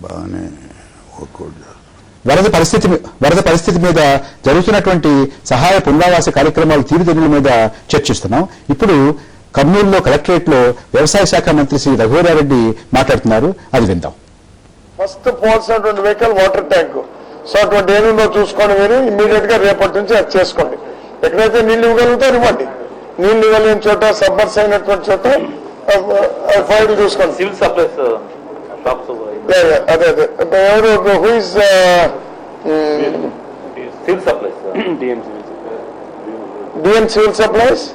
బాగానే వర్కౌట్ చేస్తారు. వరద పరిస్థితి మీద జరుగుతున్నటువంటి సహాయ పునరావాస కార్యక్రమాల తీరుదెన్నుల మీద చర్చిస్తున్నాం. ఇప్పుడు కర్నూలులో కలెక్టరేట్ లో వ్యవసాయ శాఖ మంత్రి శ్రీ రఘువీరారెడ్డి మాట్లాడుతున్నారు. అది విందాం. ఫస్ట్ పోవాల్సినటువంటి వెహికల్ వాటర్ ట్యాంక్. సో అటువంటి ఏనుందో చూసుకొని మీరు ఇమ్మీడియట్ గా రేపటి నుంచి అది చేసుకోండి. ఎక్కడైతే నీళ్లు ఇవ్వగలుగుతారు ఇవ్వండి. నీళ్లు ఇవ్వలేని చోట సబ్బర్స్ అయినటువంటి చోట ఫైల్ చూసుకోండి. సివిల్ సప్లైస్ అదే ఎవరు who is civil supplies DM civil supplies.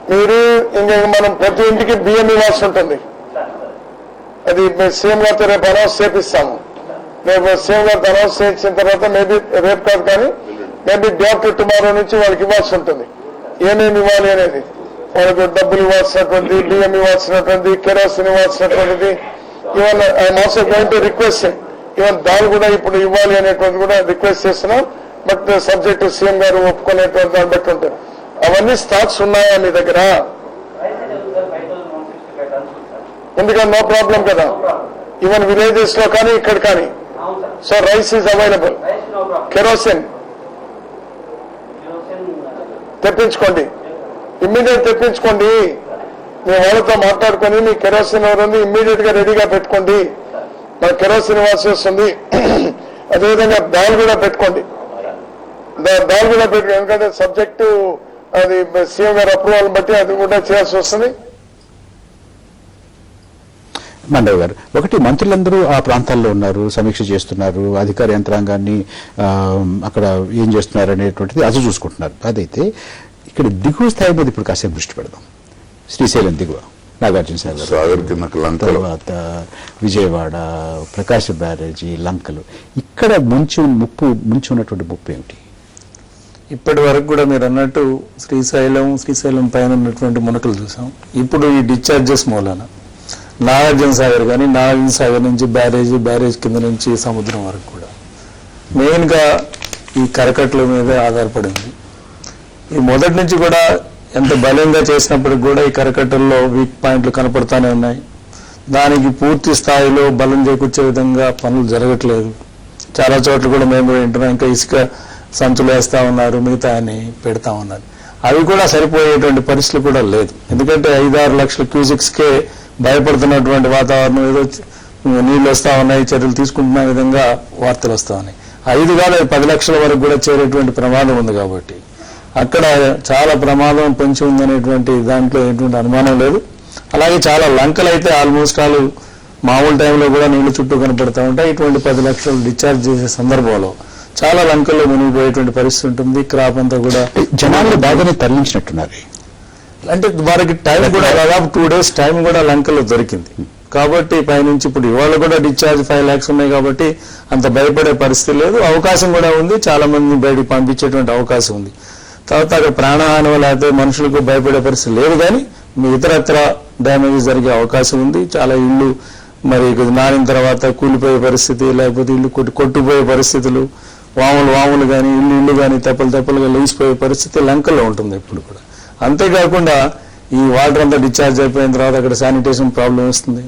మీరు ఇంకా మనం ప్రతి ఇంటికి బియ్యం ఇవ్వాల్సి ఉంటుంది. అది సీఎం గారితో రేపు అనౌన్స్ చేపిస్తాము. రేపు సీఎం గారితో అనౌన్స్ చేసిన తర్వాత మేబీ రేపు కాదు కానీ మేబీ డే ఆఫ్టర్ టుమారో నుంచి వాళ్ళకి ఇవ్వాల్సి ఉంటుంది. ఏమేమి ఇవ్వాలి అనేది వాళ్ళకి డబ్బులు ఇవ్వాల్సినటువంటి, బియ్యం ఇవ్వాల్సినటువంటి, కెరోసిన్ ఇవ్వాల్సినటువంటిది. Even I'm also going to request even దాన్ని కూడా ఇప్పుడు ఇవ్వాలి అనేటువంటి కూడా రిక్వెస్ట్ చేస్తున్నాం. బట్ సబ్జెక్ట్ సీఎం గారు ఒప్పుకునేటువంటి దాన్ని బట్టి ఉంటుంది. అవన్నీ స్టాక్స్ ఉన్నాయా మీ దగ్గర? ఎందుకంటే నో ప్రాబ్లం కదా, ఈవెన్ విలేజెస్ లో కానీ ఇక్కడ కానీ. So rice is available. Kerosene తెప్పించుకోండి, ఇమ్మీడియట్ తెప్పించుకోండి. మీ వాళ్ళతో మాట్లాడుకొని మీ కెరోసిన్ ఎవరుంది ఇమ్మీడియట్ గా రెడీగా పెట్టుకోండి. మన కెరోసిన్ ఇవ్వాల్సి వస్తుంది. అదేవిధంగా దాల్ కూడా పెట్టుకోండి. దాల్ కూడా పెట్టుకోండి. ఎందుకంటే సబ్జెక్టు అది సీఎం గారి అప్రూవల్ బట్టి అది కూడా చేయాల్సి వస్తుంది. మండవ్ గారు, ఒకటి మంత్రులందరూ ఆ ప్రాంతాల్లో ఉన్నారు, సమీక్ష చేస్తున్నారు, అధికార యంత్రాంగాన్ని అక్కడ ఏం చేస్తున్నారు అనేటువంటిది అది చూసుకుంటున్నారు. అదైతే ఇక్కడ దిగువ స్థాయి మీద ఇప్పుడు కాసేపు దృష్టి పెడదాం. శ్రీశైలం దిగువ, నాగార్జున సాగర్ తర్వాత విజయవాడ, ప్రకాశ బ్యారేజీ, లంకలు, ఇక్కడ ముంచి ఉన్నటువంటి ముప్పు ఏమిటి? ఇప్పటి వరకు కూడా మీరు అన్నట్టు శ్రీశైలం పైన ఉన్నటువంటి మునకలు చూసాం. ఇప్పుడు ఈ డిశ్చార్జెస్ మూలాన నాగార్జున సాగర్ కానీ, నాగార్జున సాగర్ నుంచి బ్యారేజ్ కింద నుంచి సముద్రం వరకు కూడా మెయిన్గా ఈ కరకట్ల మీద ఆధారపడింది. ఈ మొదటి నుంచి కూడా ఎంత బలంగా చేసినప్పటికి కూడా ఈ కరకట్టల్లో వీక్ పాయింట్లు కనపడతానే ఉన్నాయి. దానికి పూర్తి స్థాయిలో బలం చేకూర్చే విధంగా పనులు జరగట్లేదు. చాలా చోట్ల కూడా మేము వింటున్నాం, ఇంకా ఇసుక సంచులు వేస్తా ఉన్నారు, మిగతా అని పెడతా ఉన్నారు. అవి కూడా సరిపోయేటువంటి పరిస్థితులు కూడా లేదు. ఎందుకంటే 5-6 లక్షల క్యూసెక్స్కే భయపడుతున్నటువంటి వాతావరణం, ఏదో నీళ్లు వస్తా ఉన్నాయి, చర్యలు తీసుకుంటున్న విధంగా వార్తలు వస్తా ఉన్నాయి. 5 కాదు 10 లక్షల వరకు కూడా చేరేటువంటి ప్రమాదం ఉంది. కాబట్టి అక్కడ చాలా ప్రమాదం పొంచి ఉందనేటువంటి దాంట్లో ఎటువంటి అనుమానం లేదు. అలాగే చాలా లంకలు అయితే ఆల్మోస్ట్ మామూలు టైంలో కూడా నీళ్లు చుట్టూ కనపడతా ఉంటాయి. ఇటువంటి 10 లక్షలు డిశ్చార్జ్ చేసే సందర్భంలో చాలా లంకల్లో మునిగిపోయేటువంటి పరిస్థితి ఉంటుంది. క్రాప్ అంతా కూడా జనాలు బాగానే తరలించినట్టున్నారు. అంటే వారికి టైం కూడా దాదాపు 2 days టైం కూడా లంకల్లో దొరికింది. కాబట్టి పైనుంచి ఇప్పుడు ఇవాళ కూడా డిశ్చార్జ్ 5 lakhs ఉన్నాయి. కాబట్టి అంత భయపడే పరిస్థితి లేదు. అవకాశం కూడా ఉంది, చాలా మంది బయటికి పంపించేటువంటి అవకాశం ఉంది. తర్వాత అక్కడ ప్రాణహాని లేకపోతే మనుషులకు భయపడే పరిస్థితి లేదు. కానీ మీ ఇతరత్ర డ్యామేజ్ జరిగే అవకాశం ఉంది. చాలా ఇళ్ళు మరి నానిన తర్వాత కూలిపోయే పరిస్థితి, లేకపోతే ఇల్లు కొట్టుపోయే పరిస్థితులు, వాములు కానీ ఇల్లు కానీ తెప్పలుగా లేచిపోయే పరిస్థితి లంకల్లో ఉంటుంది ఇప్పుడు కూడా. అంతేకాకుండా ఈ వాటర్ అంతా డిశ్చార్జ్ అయిపోయిన తర్వాత అక్కడ శానిటేషన్ ప్రాబ్లం వస్తుంది.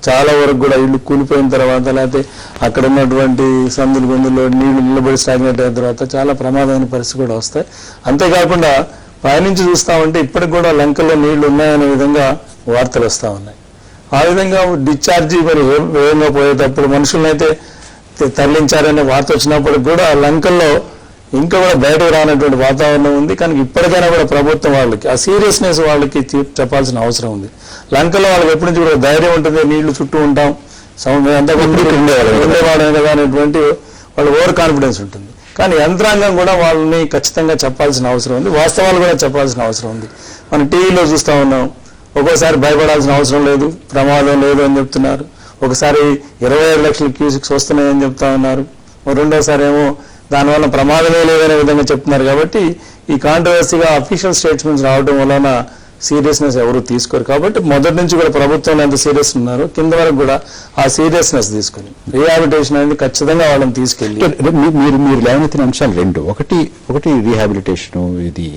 చాలా వరకు కూడా ఇల్లు కూలిపోయిన తర్వాత, లేకపోతే అక్కడ ఉన్నటువంటి సందులు గొంతుల్లో నీళ్లు నిలబడి స్టాగ్నేట్ అయిన తర్వాత చాలా ప్రమాదమైన పరిస్థితి కూడా వస్తాయి. అంతేకాకుండా పైనుంచి చూస్తామంటే ఇప్పటికి కూడా లంకల్లో నీళ్లు ఉన్నాయనే విధంగా వార్తలు వస్తూ ఉన్నాయి. ఆ విధంగా డిశ్చార్జీ మరి వేగంగా పోయేటప్పుడు మనుషులనైతే తరలించారనే వార్త వచ్చినప్పుడు కూడా లంకల్లో ఇంకా కూడా బయటకు రానటువంటి వాతావరణం ఉంది. కానీ ఇప్పటికైనా కూడా ప్రభుత్వం వాళ్ళకి ఆ సీరియస్నెస్ వాళ్ళకి చెప్పాల్సిన అవసరం ఉంది. లంకలో వాళ్ళకి ఎప్పటి నుంచి కూడా ధైర్యం ఉంటుంది, నీళ్లు చుట్టూ ఉంటాం, ఉండేవాడు కదా అనేటువంటి వాళ్ళ ఓవర్ కాన్ఫిడెన్స్ ఉంటుంది. కానీ యంత్రాంగం కూడా వాళ్ళని ఖచ్చితంగా చెప్పాల్సిన అవసరం ఉంది, వాస్తవాలు కూడా చెప్పాల్సిన అవసరం ఉంది. మనం టీవీలో చూస్తూ ఉన్నాం, ఒక్కోసారి భయపడాల్సిన అవసరం లేదు, ప్రమాదం లేదు అని చెప్తున్నారు. ఒకసారి 25 లక్షల క్యూసెక్స్ వస్తున్నాయని చెప్తా ఉన్నారు. రెండోసారి ఏమో దానివల్ల ప్రమాదమే లేదనే విధంగా చెప్తున్నారు. కాబట్టి ఈ కాంట్రవర్సీగా అఫీషియల్ స్టేట్మెంట్స్ రావడం వలన సీరియస్నెస్ ఎవరు తీసుకోరు. కాబట్టి మొదటి నుంచి కూడా ప్రభుత్వం ఎంత సీరియస్ ఉన్నారు, కింద వరకు కూడా ఆ సీరియస్నెస్ తీసుకుని రీహాబిలిటేషన్ అనేది ఖచ్చితంగా వాళ్ళని తీసుకెళ్ళి మీరు లేవనెత్తిన అంశాలు 2. ఒకటి రీహాబిలిటేషన్, ఇది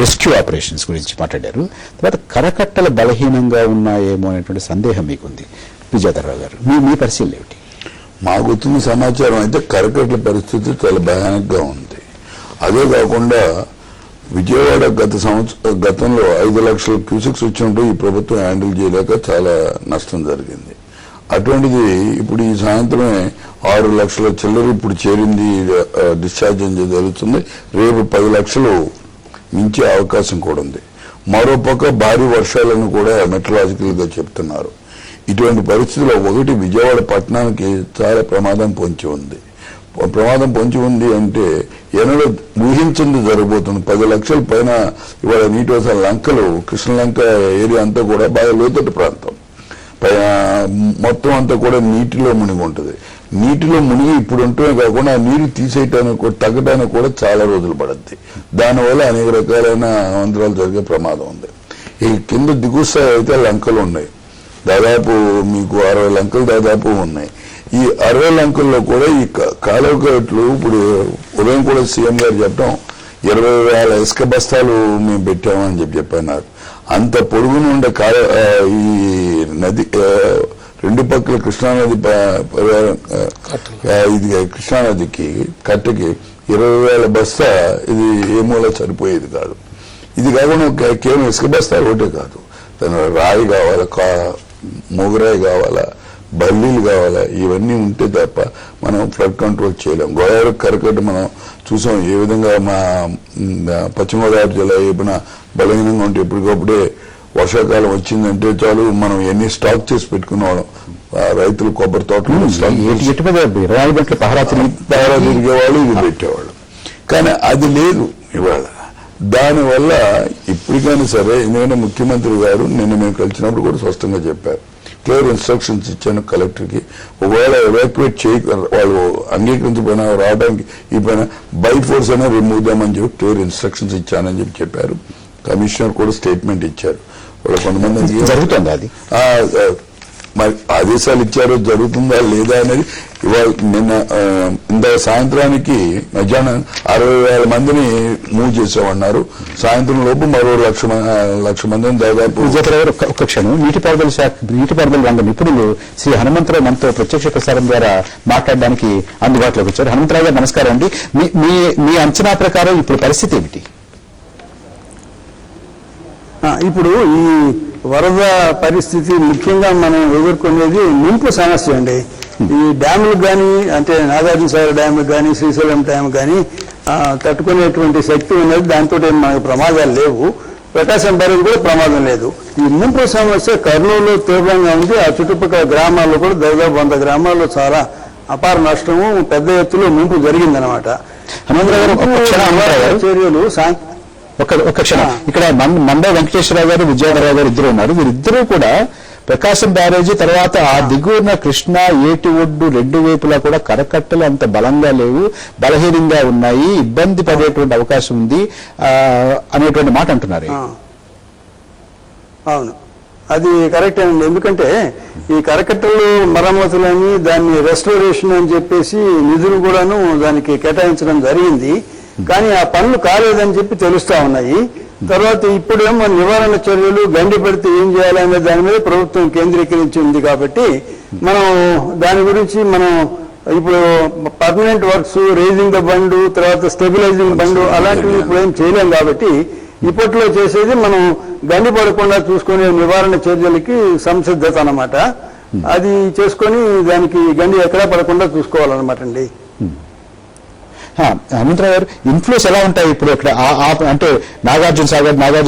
రెస్క్యూ ఆపరేషన్స్ గురించి మాట్లాడారు. తర్వాత కరకట్టలు బలహీనంగా ఉన్నాయేమో అనేటువంటి సందేహం మీకుంది. విజయధరరావు గారు, మీ పరిశీలన ఏమిటి? మాకు వచ్చిన సమాచారం అయితే కరకట్ల పరిస్థితి చాలా భయానకంగా ఉంది. అదే కాకుండా విజయవాడ గతంలో 5 లక్షల క్యూసెక్స్ వచ్చినప్పుడు ఈ ప్రభుత్వం హ్యాండిల్ చేయలేక చాలా నష్టం జరిగింది. అటువంటిది ఇప్పుడు ఈ సాయంత్రమే 6 లక్షల చిల్లర ఇప్పుడు చేరింది, డిశ్చార్జ్ జరుగుతుంది. రేపు 10 లక్షలు మించే అవకాశం కూడా ఉంది. మరోపక్క భారీ వర్షాలను కూడా మెట్రలాజికల్ గా చెప్తున్నారు. ఇటువంటి పరిస్థితుల్లో ఒకటి విజయవాడ పట్టణానికి చాలా ప్రమాదం పొంచి ఉంది. ప్రమాదం పొంచి ఉంది అంటే ఎన్నడూ ఊహించింది జరగబోతుంది. 10 లక్షల పైన ఇవాళ నీటి వసల లంకలు, కృష్ణలంక ఏరియా అంతా కూడా బాగా లోతట్టు ప్రాంతం, పైన మొత్తం అంతా కూడా నీటిలో మునిగి ఉంటుంది. నీటిలో మునిగి ఇప్పుడు ఉంటమే కాకుండా ఆ నీరు తీసేయటానికి తగ్గడానికి కూడా చాలా రోజులు పడుద్ది. దానివల్ల అనేక రకాలైన అవంతరాలు జరిగే ప్రమాదం ఉంది. ఈ కింద దిగువ స్థాయి అయితే లంకలు ఉన్నాయి, దాదాపు మీకు 60 లంకలు దాదాపు ఉన్నాయి. ఈ 60 లంకల్లో కూడా ఈ కాలువకట్లు ఇప్పుడు ఉదయం కూడా సీఎం గారు చెప్పడం 20,000 ఇసుక బస్తాలు మేము పెట్టామని చెప్పన్నారు. అంత పొడుగునుండే ఈ నది రెండు పక్కల కృష్ణానది ఇది కృష్ణానదికి కట్టకి 20,000 బస్తా ఇది ఏ మూల సరిపోయేది కాదు. ఇది కాకుండా కేవలం ఇసుక బస్తా ఒకటే కాదు, దాని రాయి కావాలా, మొగరాయి కావాలా, బల్లీలు కావాలా, ఇవన్నీ ఉంటే తప్ప మనం ఫ్లడ్ కంట్రోల్ చేయలేం. గోదావరి కరకట్ట మనం చూసాం ఏ విధంగా మా పశ్చిమ గోదావరి జిల్లా ఏమైనా బలహీనంగా ఉంటే ఎప్పటికప్పుడే వర్షాకాలం వచ్చిందంటే చాలు మనం ఎన్ని స్టాక్ చేసి పెట్టుకున్నాం. రైతులు కొబ్బరి తోటలు పహరా తిరిగేవాళ్ళు, ఇది పెట్టేవాళ్ళు. కానీ అది లేదు ఇవాళ. దానివల్ల ఇప్పటికైనా సరే, ఎందుకంటే ముఖ్యమంత్రి గారు నిన్న మేము కలిసినప్పుడు కూడా స్పష్టంగా చెప్పారు, క్లియర్ ఇన్స్ట్రక్షన్స్ ఇచ్చాను కలెక్టర్కి. ఒకవేళ ఎవాక్యువేట్ వాళ్ళు అంగీకరించకపోయినా రావడానికి ఈ పైన బై ఫోర్స్ అయినా రిమూవ్ చేద్దామని చెప్పి క్లియర్ ఇన్స్ట్రక్షన్స్ ఇచ్చానని చెప్పారు. కమిషనర్ కూడా స్టేట్మెంట్ ఇచ్చారు. వాళ్ళు కొంతమంది జరుగుతుంది అది మరి ఆదేశాలు ఇచ్చారో జరుగుతుందా లేదా అనేది ఇవాళ నిన్న ఇంత సాయంత్రానికి మధ్యాహ్నం 60,000 మందిని మూవ్ చేసామన్నారు. సాయంత్రం లోపు మరో 1,00,000 మందిని దాదాపు. ఒక్క క్షణం, నీటిపారుదల రంగ నిపుణులు శ్రీ హనుమంతరావు మనతో ప్రత్యక్ష ప్రసారం ద్వారా మాట్లాడడానికి అందుబాటులోకి వచ్చారు. హనుమంతరావు గారు నమస్కారం అండి. మీ అంచనా ప్రకారం ఇప్పుడు పరిస్థితి ఏమిటి? ఇప్పుడు ఈ వరద పరిస్థితి ముఖ్యంగా మనం ఎదుర్కొనేది ముంపు సమస్య అండి. ఈ డ్యాములకు కానీ, అంటే నాగార్జునసాగర్ డ్యాములకు కానీ, శ్రీశైలం డ్యామ్ కానీ తట్టుకునేటువంటి శక్తి ఉన్నది. దాంతో మనకు ప్రమాదాలు లేవు. ప్రకాశం బ్యారేజ్ కూడా ప్రమాదం లేదు. ఈ ముంపు సమస్య కర్నూలు తీవ్రంగా ఉంది. ఆ చుట్టుపక్కల గ్రామాల్లో కూడా దాదాపు 100 గ్రామాల్లో చాలా అపార నష్టము, పెద్ద ఎత్తులో ముంపు జరిగిందనమాట. చర్యలు ఒక్క క్షణం, ఇక్కడ మండే వెంకటేశ్వరరావు గారు, విజయధరరావు గారు ఇద్దరు ఉన్నారు. వీరిద్దరూ కూడా ప్రకాశం బ్యారేజీ తర్వాత ఆ దిగువన కృష్ణా ఏటి ఒడ్డు రెండు వైపులా కూడా కరకట్టలు అంత బలంగా లేవు, బలహీనంగా ఉన్నాయి, ఇబ్బంది పడేటువంటి అవకాశం ఉంది అనేటువంటి మాట అంటున్నారు. అవును, అది కరెక్ట్ అండి. ఎందుకంటే ఈ కరకట్టలు మరమ్మతులని, దాన్ని రెస్టోరేషన్ అని చెప్పేసి నిధులు కూడాను దానికి కేటాయించడం జరిగింది. కానీ ఆ పనులు కాలేదని చెప్పి తెలుస్తా ఉన్నాయి. తర్వాత ఇప్పుడేమో నివారణ చర్యలు, గండి పెడితే ఏం చేయాలనే దాని మీద ప్రభుత్వం కేంద్రీకరించి ఉంది. కాబట్టి మనం దాని గురించి మనం ఇప్పుడు పర్మనెంట్ వర్క్స్, రేజింగ్ ద బండు, తర్వాత స్టెబిలైజింగ్ బండు అలాంటివి ఇప్పుడు ఏం చేయలేం. కాబట్టి ఇప్పట్లో చేసేది మనం గండి పడకుండా చూసుకునే నివారణ చర్యలకి సంసిద్ధత అన్నమాట. అది చేసుకొని దానికి గండి ఎక్కడా పడకుండా చూసుకోవాలన్నమాట అండి. హనుమంతరావు గారు, ఇన్ఫ్లోస్ ఎలా ఉంటాయి ఇప్పుడు ఇక్కడ? అంటే నాగార్జున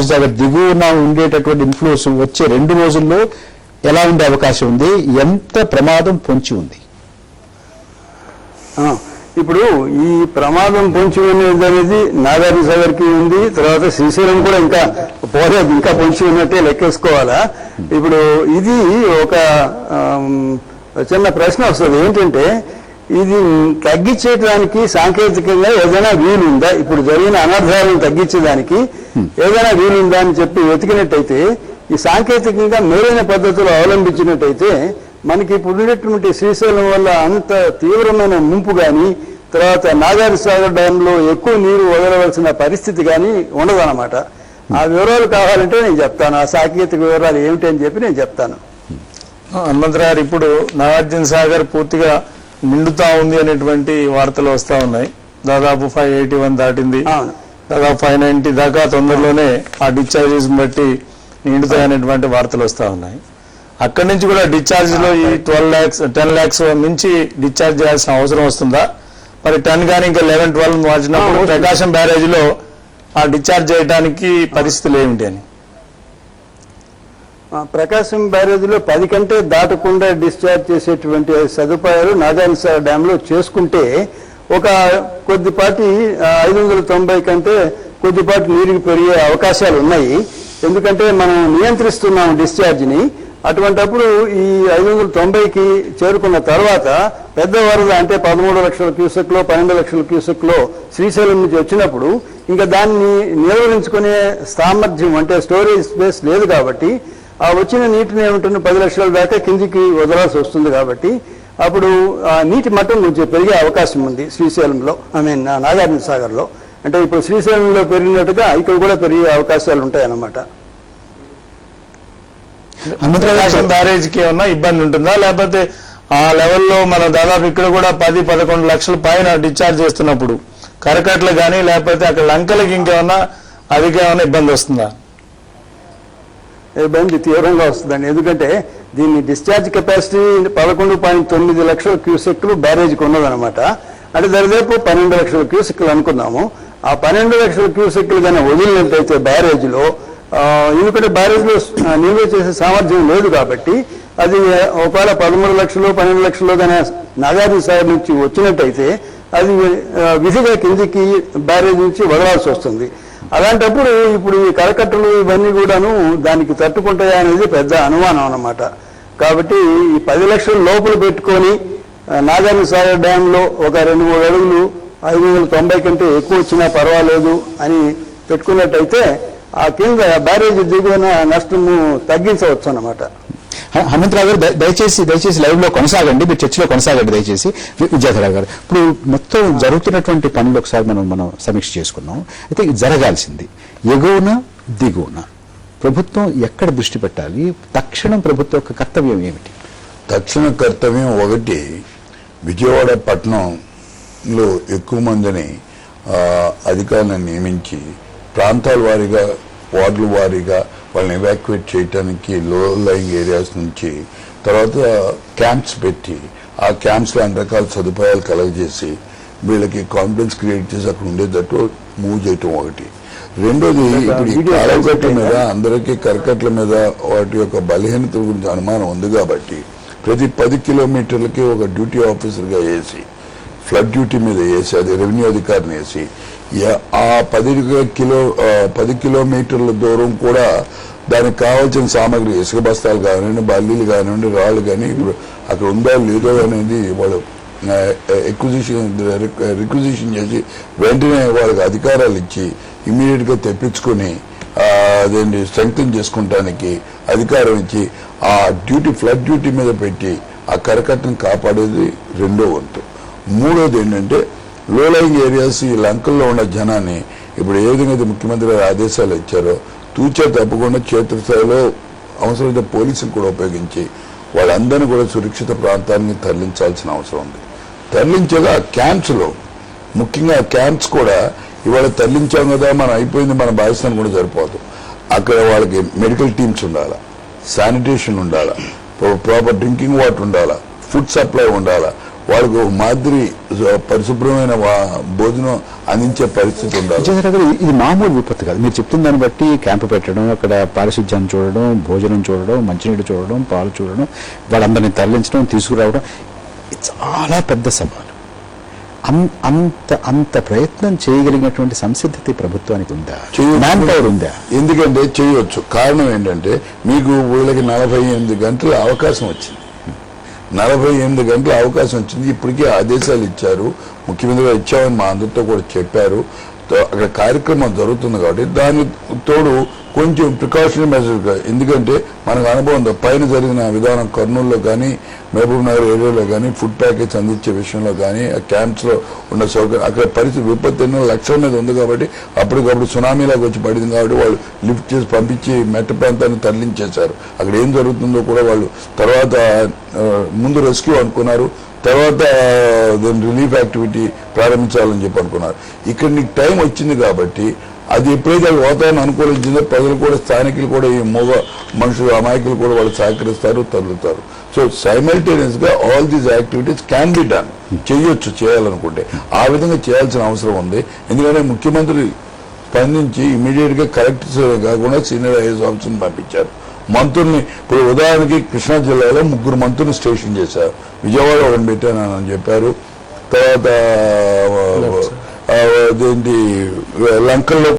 సాగర్ దిగువన ఉండేటటువంటి ఇన్ఫ్లోస్ వచ్చే 2 రోజుల్లో ఎలా ఉండే అవకాశం ఉంది? ఎంత ప్రమాదం పొంచి ఉంది? ఇప్పుడు ఈ ప్రమాదం పొంచి ఉన్నది అనేది నాగార్జున సాగర్ కి ఉంది. తర్వాత శ్రీశైలం కూడా ఇంకా పోలేదు, ఇంకా పొంచి ఉన్నట్టే లెక్కేసుకోవాలా. ఇప్పుడు ఇది ఒక చిన్న ప్రశ్న వస్తుంది ఏంటంటే, ఇది తగ్గించేయడానికి సాంకేతికంగా ఏదైనా వీలుందా? ఇప్పుడు జరిగిన అనర్థాలను తగ్గించేదానికి ఏదైనా వీలుందా అని చెప్పి వెతికినట్టయితే, ఈ సాంకేతికంగా మేలైన పద్ధతులు అవలంబించినట్టయితే మనకి ఇప్పుడున్నటువంటి శ్రీశైలం వల్ల అంత తీవ్రమైన ముంపు కానీ, తర్వాత నాగార్జున సాగర్ డ్యామ్ లో ఎక్కువ నీరు వదలవలసిన పరిస్థితి కానీ ఉండదన్నమాట. ఆ వివరాలు కావాలంటే నేను చెప్తాను, ఆ సాంకేతిక వివరాలు ఏమిటి అని చెప్పి నేను చెప్తాను. హనుమంతరావు ఇప్పుడు నాగార్జున సాగర్ పూర్తిగా నిండుతా ఉంది అనేటువంటి వార్తలు వస్తా ఉన్నాయి. దాదాపు 581 దాటింది, అవును. దాదాపు 590 దాకా తొందరలోనే ఆ డిశ్చార్జెస్ బట్టి నిండుతాయనేటువంటి వార్తలు వస్తా ఉన్నాయి. అక్కడి నుంచి కూడా డిశ్చార్జ్ లో ఈ 10 lakhs మించి డిశ్చార్జ్ చేయాల్సిన అవసరం వస్తుందా? మరి 10 కానీ ఇంకా 11-12 మార్చినప్పుడు ప్రకాశం బ్యారేజ్ లో ఆ డిశ్చార్జ్ చేయడానికి పరిస్థితులు ఏమిటి అని? ప్రకాశం బ్యారేజీలో 10 కంటే దాటకుండా డిశ్చార్జ్ చేసేటువంటి సదుపాయాలు నాగార్జున డ్యామ్ లో చేసుకుంటే ఒక కొద్దిపాటి 590 కంటే కొద్దిపాటి నీరుకి పెరిగే అవకాశాలు ఉన్నాయి. ఎందుకంటే మనం నియంత్రిస్తున్నాం డిశ్చార్జ్ ని. అటువంటప్పుడు ఈ 590కి చేరుకున్న తర్వాత పెద్ద వరద అంటే 13 లక్షల క్యూసెక్లో 12 లక్షల క్యూసెక్లో శ్రీశైలం నుంచి వచ్చినప్పుడు ఇంకా దాన్ని నిర్వహించుకునే సామర్థ్యం అంటే స్టోరేజ్ స్పేస్ లేదు కాబట్టి ఆ వచ్చిన నీటిని ఏమిటంటే 10 లక్షల దాకా కిందికి వదలాల్సి వస్తుంది. కాబట్టి అప్పుడు ఆ నీటి మట్టం కొంచెం పెరిగే అవకాశం ఉంది శ్రీశైలంలో, నాగార్జున సాగర్లో. అంటే ఇప్పుడు శ్రీశైలంలో పెరిగినట్టుగా ఇక్కడ కూడా పెరిగే అవకాశాలు ఉంటాయన్నమాట. ప్రకాశం బ్యారేజ్ కి ఏమన్నా ఇబ్బంది ఉంటుందా, లేకపోతే ఆ లెవెల్లో మనం దాదాపు ఇక్కడ కూడా 10-11 లక్షల పైన డిశ్చార్జ్ చేస్తున్నప్పుడు కరకట్ల కానీ లేకపోతే అక్కడ లంకలకి ఇంకేమన్నా అదికేమన్నా ఇబ్బంది వస్తుందా? ఇబ్బంది తీవ్రంగా వస్తుందండి. ఎందుకంటే దీన్ని డిశ్చార్జ్ కెపాసిటీ 11.9 లక్షల క్యూసెక్లు బ్యారేజ్కి ఉన్నదనమాట. అంటే దాదాపు 12 లక్షల క్యూసెక్లు అనుకున్నాము. ఆ 12 లక్షల క్యూసెక్లు కానీ వదిలినట్టయితే బ్యారేజ్లో, ఎందుకంటే బ్యారేజ్లో నిల్వ చేసే సామర్థ్యం లేదు కాబట్టి అది ఒకవేళ 13 లక్షలు 12 లక్షలు కానీ నాగార్జున సాగర్ నుంచి వచ్చినట్టయితే అది విధిగా కిందికి బ్యారేజ్ నుంచి వదలాల్సి వస్తుంది. అలాంటప్పుడు ఇప్పుడు ఈ కరకట్టలు ఇవన్నీ కూడాను దానికి తట్టుకుంటాయా అనేది పెద్ద అనుమానం అన్నమాట. కాబట్టి ఈ 10 లక్షల లోపల పెట్టుకొని నాగార్జున సాగర్ డ్యామ్ లో ఒక 2-3 అడుగులు 590 కంటే ఎక్కువ వచ్చినా పర్వాలేదు అని పెట్టుకున్నట్టయితే ఆ కింద బ్యారేజ్ దిగువన నష్టము తగ్గించవచ్చు అన్నమాట. హనుమంతరావు గారు దయచేసి లైవ్ లో కొనసాగండి, మీరు చర్చలో కొనసాగండి దయచేసి. విద్యాధరరావు గారు, ఇప్పుడు మొత్తం జరుగుతున్నటువంటి పనులు ఒకసారి మనం సమీక్ష చేసుకున్నాం. అయితే ఇది జరగాల్సింది ఎగువన దిగువన ప్రభుత్వం ఎక్కడ దృష్టి పెట్టాలి? తక్షణం ప్రభుత్వం యొక్క కర్తవ్యం ఏమిటి? తక్షణ కర్తవ్యం ఒకటి, విజయవాడ పట్టణంలో ఎక్కువ మందిని అధికారులను నియమించి ప్రాంతాల వారీగా వార్డుల వారీగా వాళ్ళని ఎవాక్యుయేట్ చేయడానికి లో లయింగ్ ఏరియాస్ నుంచి, తర్వాత క్యాంప్స్ పెట్టి ఆ క్యాంప్స్లో అన్ని రకాల సదుపాయాలు కలగజేసి వీళ్ళకి కాన్ఫిడెన్స్ క్రియేట్ చేసి అక్కడ ఉండేటట్టు మూవ్ చేయటం ఒకటి. రెండోది, ఇప్పుడు ఈ కాలువగట్ల మీద అందరికీ కరకట్ల మీద వాటి యొక్క బలహీనత గురించి అనుమానం ఉంది కాబట్టి ప్రతి 10 కిలోమీటర్లకి ఒక డ్యూటీ ఆఫీసర్గా వేసి, ఫ్లడ్ డ్యూటీ మీద వేసి, అది రెవెన్యూ అధికారిని వేసి ఆ 10 కిలోమీటర్ల దూరం కూడా దానికి కావాల్సిన సామాగ్రి ఇసుక బస్తాలు కానివ్వండి, బల్లీలు కానివ్వండి, రాళ్ళు కానీ ఇప్పుడు అక్కడ ఉందో లేదో అనేది వాళ్ళు రిక్విజిషన్ చేసి వెంటనే వాళ్ళకి అధికారాలు ఇచ్చి ఇమీడియట్ గా తెప్పించుకుని అదేంటి స్ట్రెంగ్తన్ చేసుకుంటానికి అధికారం ఇచ్చి ఆ డ్యూటీ ఫ్లడ్ డ్యూటీ మీద పెట్టి ఆ కరకట్టను కాపాడేది రెండో వంతు. మూడోది ఏంటంటే లో లయింగ్ ఏరియాస్, ఈ లంకల్లో ఉన్న జనాన్ని ఇప్పుడు ఏ విధంగా ముఖ్యమంత్రి గారు ఆదేశాలు ఇచ్చారో తూచా తప్పకుండా క్షేత్రస్థాయిలో అవసరమైతే పోలీసులు కూడా ఉపయోగించి వాళ్ళందరినీ కూడా సురక్షిత ప్రాంతాన్ని తరలించాల్సిన అవసరం ఉంది. తరలించగా క్యాంప్స్ లో ముఖ్యంగా క్యాంప్స్ కూడా ఇవాళ తరలించాం కదా మనం అయిపోయింది మన బాధ్యతను కూడా సరిపోదు. అక్కడ వాళ్ళకి మెడికల్ టీమ్స్ ఉండాలా, శానిటేషన్ ఉండాలా, ప్రాపర్ డ్రింకింగ్ వాటర్ ఉండాలా, ఫుడ్ సప్లై ఉండాలా, వాళ్ళకు ఒక మాదిరి పరిశుభ్రమైన భోజనం అందించే పరిస్థితి ఉండాలి. ఇది మామూలు విపత్తు కాదు. మీరు చెప్తున్న దాన్ని బట్టి క్యాంపు పెట్టడం, అక్కడ పారిశుధ్యాన్ని చూడడం, భోజనం చూడడం, మంచినీళ్ళు చూడడం, పాలు చూడడం, వాళ్ళందరినీ తరలించడం, తీసుకురావడం చాలా పెద్ద సవాలు. అంత ప్రయత్నం చేయగలిగినటువంటి సంసిద్ధత ప్రభుత్వానికి ఉందా? మ్యాన్ పవర్ ఉందా? ఎందుకంటే చేయవచ్చు. కారణం ఏంటంటే మీకు వీళ్ళకి 48 గంటల అవకాశం వచ్చింది. 48 గంటల అవకాశం వచ్చింది. ఇప్పటికీ ఆదేశాలు ఇచ్చారు, ముఖ్యమంత్రి గారు ఇచ్చామని మా అందరితో కూడా చెప్పారు. అక్కడ కార్యక్రమం జరుగుతుంది కాబట్టి దాని తోడు కొంచెం ప్రికాషనరీ మెజర్గా, ఎందుకంటే మనకు అనుభవం ఉంది పైన జరిగిన విధానం కర్నూలులో కానీ మహబూబ్ నగర్ ఏరియాలో కానీ ఫుడ్ ప్యాకేజ్ అందించే విషయంలో కానీ ఆ క్యాంప్స్లో ఉన్న సౌకర్యం అక్కడ పరిస్థితి విపత్తు ఎన్నో లక్షల మీద ఉంది కాబట్టి అప్పటికప్పుడు సునామీలాగా వచ్చి పడింది కాబట్టి వాళ్ళు లిఫ్ట్ చేసి పంపించి మెట్ట ప్రాంతాన్ని తరలించేశారు. అక్కడ ఏం జరుగుతుందో కూడా వాళ్ళు తర్వాత ముందు రెస్క్యూ అనుకున్నారు, తర్వాత రిలీఫ్ యాక్టివిటీ ప్రారంభించాలని చెప్పి అనుకున్నారు. ఇక్కడ నీకు టైం వచ్చింది కాబట్టి అది ఎప్పుడైతే వాతావరణం అనుకూలించిందో ప్రజలు కూడా స్థానికులు కూడా ఈ మూగ మనుషులు అమాయకులు కూడా వాళ్ళు సహకరిస్తారు, తరలుతారు. సో సైమల్టేనియస్ గా all these activities can be done, చేయొచ్చు చేయాలనుకుంటే. ఆ విధంగా చేయాల్సిన అవసరం ఉంది. ఎందుకంటే ముఖ్యమంత్రి స్పందించి ఇమీడియట్ గా కలెక్టర్స్ కాకుండా సీనియర్ ఐఏఎస్ ఆఫీసర్ని పంపించారు. మంత్రుల్ని ఇప్పుడు ఉదాహరణకి కృష్ణా జిల్లాలో 3 మంత్రులు స్టేషన్ చేశారు. విజయవాడ ఒకటి పెట్టానని చెప్పారు. తర్వాత అదేంటి లంకల్లో